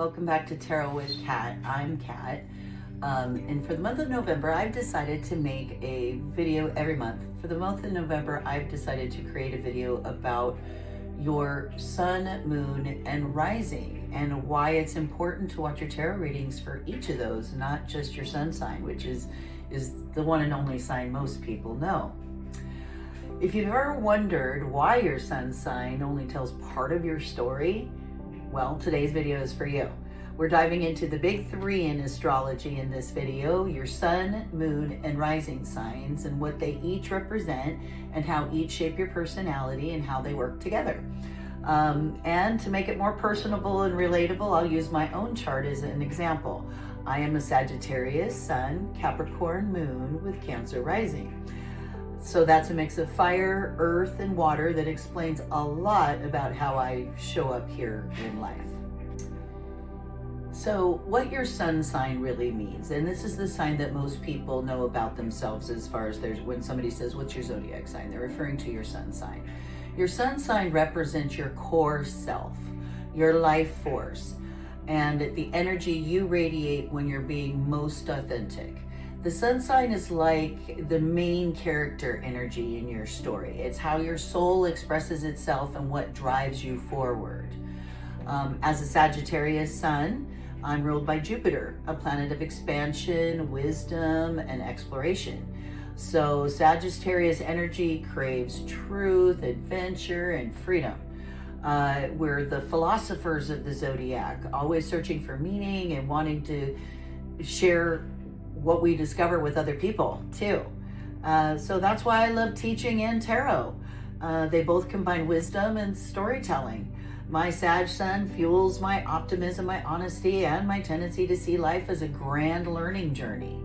welcome back to Tarot with Kat. I'm Kat, and for the month of November, I've decided to make a video every month. For the month of November, I've decided to create a video about your sun, moon, and rising, and why it's important to watch your tarot readings for each of those, not just your sun sign, which is the one and only sign most people know. If you've ever wondered why your sun sign only tells part of your story, well, today's video is for you. We're diving into the big three in astrology in this video: your sun, moon, and rising signs, and what they each represent, and how each shape your personality and how they work together. And to make it more personable and relatable, I'll use my own chart as an example. I am a Sagittarius Sun, Capricorn Moon with Cancer rising. So that's a mix of fire, earth, and water that explains a lot about how I show up here in life. So what your sun sign really means, and this is the sign that most people know about themselves as far as when somebody says, what's your zodiac sign? They're referring to your sun sign. Your sun sign represents your core self, your life force, and the energy you radiate when you're being most authentic. The sun sign is like the main character energy in your story. It's how your soul expresses itself and what drives you forward. As a Sagittarius Sun, I'm ruled by Jupiter, a planet of expansion, wisdom, and exploration. So Sagittarius energy craves truth, adventure, and freedom. We're the philosophers of the zodiac, always searching for meaning and wanting to share what we discover with other people too. So that's why I love teaching and tarot. They both combine wisdom and storytelling. My Sag Sun fuels my optimism, my honesty, and my tendency to see life as a grand learning journey.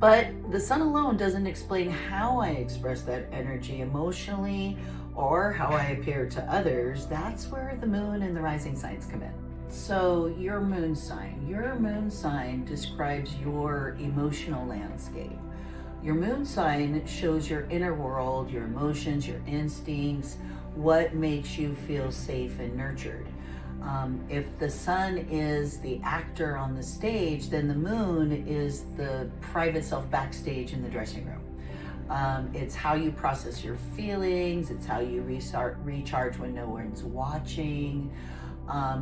But the sun alone doesn't explain how I express that energy emotionally or how I appear to others. That's where the moon and the rising signs come in. So your moon sign describes your emotional landscape. Your moon sign shows your inner world, your emotions, your instincts, what makes you feel safe and nurtured. If the sun is the actor on the stage, then the moon is the private self backstage in the dressing room. It's how you process your feelings. It's how you recharge when no one's watching.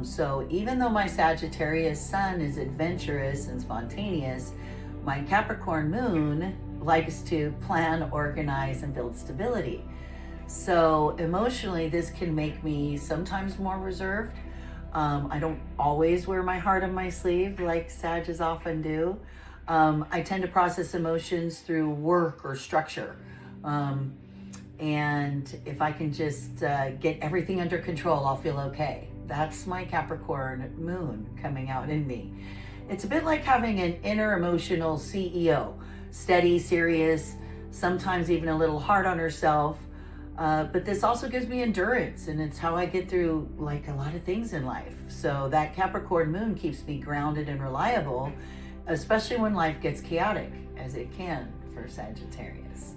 So even though my Sagittarius Sun is adventurous and spontaneous, my Capricorn Moon likes to plan, organize, and build stability. So emotionally, this can make me sometimes more reserved. I don't always wear my heart on my sleeve like Sages often do. I tend to process emotions through work or structure. And if I can just get everything under control, I'll feel okay. That's my Capricorn Moon coming out in me. It's a bit like having an inner emotional CEO, steady, serious, sometimes even a little hard on herself. But this also gives me endurance, and it's how I get through like a lot of things in life. So that Capricorn Moon keeps me grounded and reliable, especially when life gets chaotic, as it can for Sagittarius.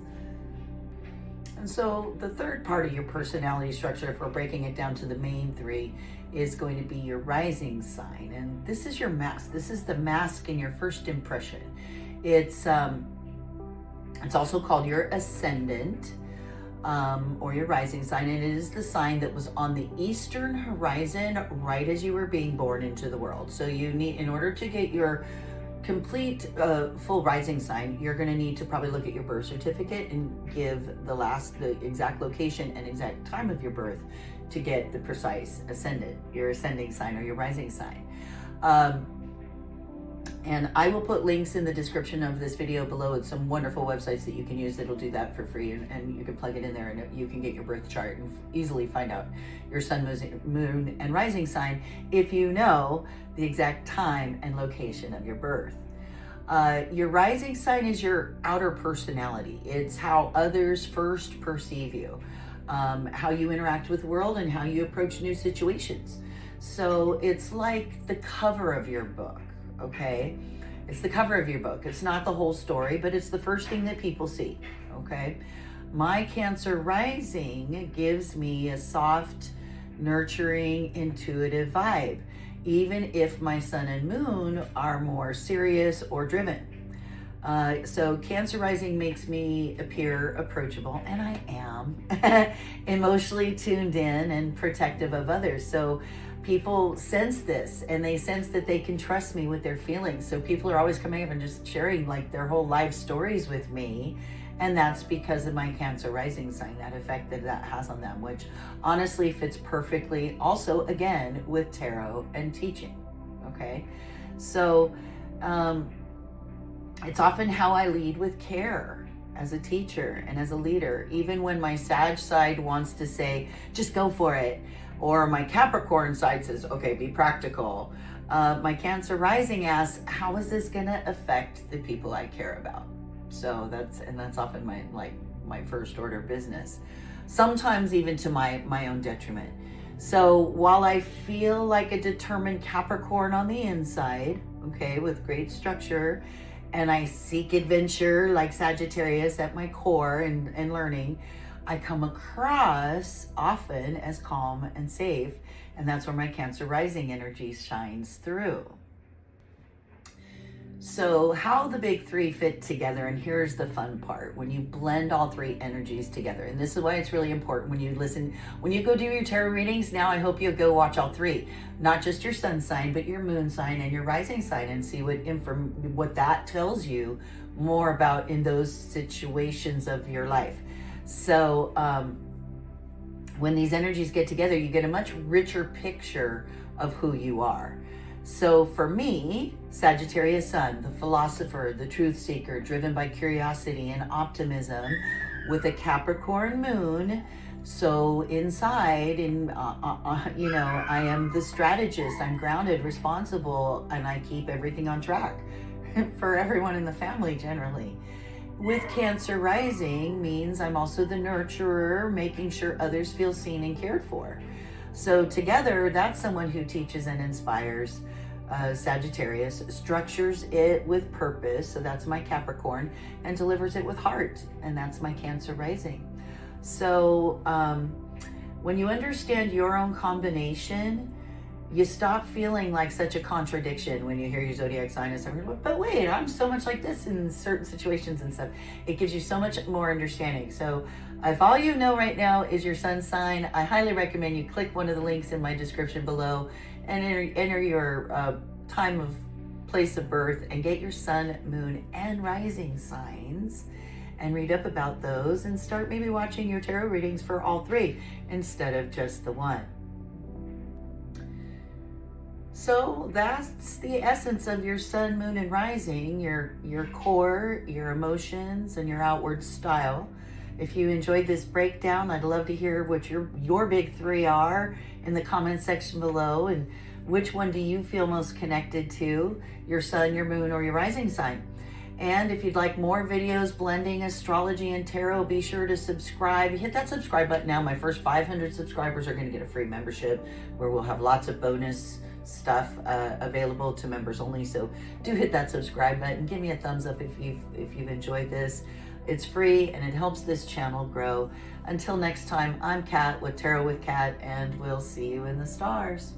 And so the third part of your personality structure, if we're breaking it down to the main three, is going to be your rising sign. And this is your mask. This is the mask in your first impression. It's also called your ascendant, or your rising sign, and it is the sign that was on the eastern horizon right as you were being born into the world. So you need, in order to get your complete full rising sign, you're going to need to probably look at your birth certificate and give the exact location and exact time of your birth to get the precise your ascending sign or your rising sign. And I will put links in the description of this video below with some wonderful websites that you can use that'll do that for free, and you can plug it in there and you can get your birth chart and easily find out your sun, moon, and rising sign if you know the exact time and location of your birth. Your rising sign is your outer personality. It's how others first perceive you, how you interact with the world, and how you approach new situations. So it's like the cover of your book. Okay, it's the cover of your book. It's not the whole story, but it's the first thing that people see. Okay, my Cancer rising gives me a soft nurturing, intuitive vibe, even if my sun and moon are more serious or driven. So Cancer rising makes me appear approachable, and I am emotionally tuned in and protective of others. So people sense this, and they sense that they can trust me with their feelings. So people are always coming up and just sharing like their whole life stories with me. And that's because of my Cancer rising sign, that effect that has on them, which honestly fits perfectly also, again, with tarot and teaching. Okay. So, it's often how I lead with care as a teacher and as a leader, even when my Sag side wants to say, just go for it. Or my Capricorn side says, okay, be practical. My Cancer rising asks, how is this going to affect the people I care about? So that's often my first order of business, sometimes even to my own detriment. So while I feel like a determined Capricorn on the inside, okay, with great structure, and I seek adventure like Sagittarius at my core and learning, I come across often as calm and safe, and that's where my Cancer rising energy shines through. So how the big three fit together, and here's the fun part, when you blend all three energies together, and this is why it's really important when you go do your tarot readings. Now I hope you'll go watch all three, not just your sun sign, but your moon sign and your rising sign, and see what that tells you more about in those situations of your life. So when these energies get together, you get a much richer picture of who you are. So for me, Sagittarius Sun, the philosopher, the truth seeker, driven by curiosity and optimism, with a Capricorn Moon. So inside, I am the strategist. I'm grounded, responsible, and I keep everything on track for everyone in the family generally. With Cancer rising means I'm also the nurturer, making sure others feel seen and cared for. So together, that's someone who teaches and inspires. Sagittarius structures it with purpose, so that's my Capricorn, and delivers it with heart, and that's my Cancer rising. So when you understand your own combination, you stop feeling like such a contradiction when you hear your zodiac sign and something, but wait, I'm so much like this in certain situations and stuff. It gives you so much more understanding. So if all you know right now is your sun sign, I highly recommend you click one of the links in my description below and enter your time of place of birth and get your sun, moon, and rising signs and read up about those, and start maybe watching your tarot readings for all three instead of just the one. So that's the essence of your sun, moon, and rising, your core, your emotions, and your outward style. If you enjoyed this breakdown, I'd love to hear what your big three are in the comment section below, and which one do you feel most connected to, your sun, your moon, or your rising sign. And if you'd like more videos blending astrology and tarot, be sure to subscribe. Hit that subscribe button now. My first 500 subscribers are going to get a free membership where we'll have lots of bonus stuff available to members only. So do hit that subscribe button. Give me a thumbs up if you've enjoyed this. It's free and it helps this channel grow. Until next time, I'm Kat with Tarot with Kat, and we'll see you in the stars.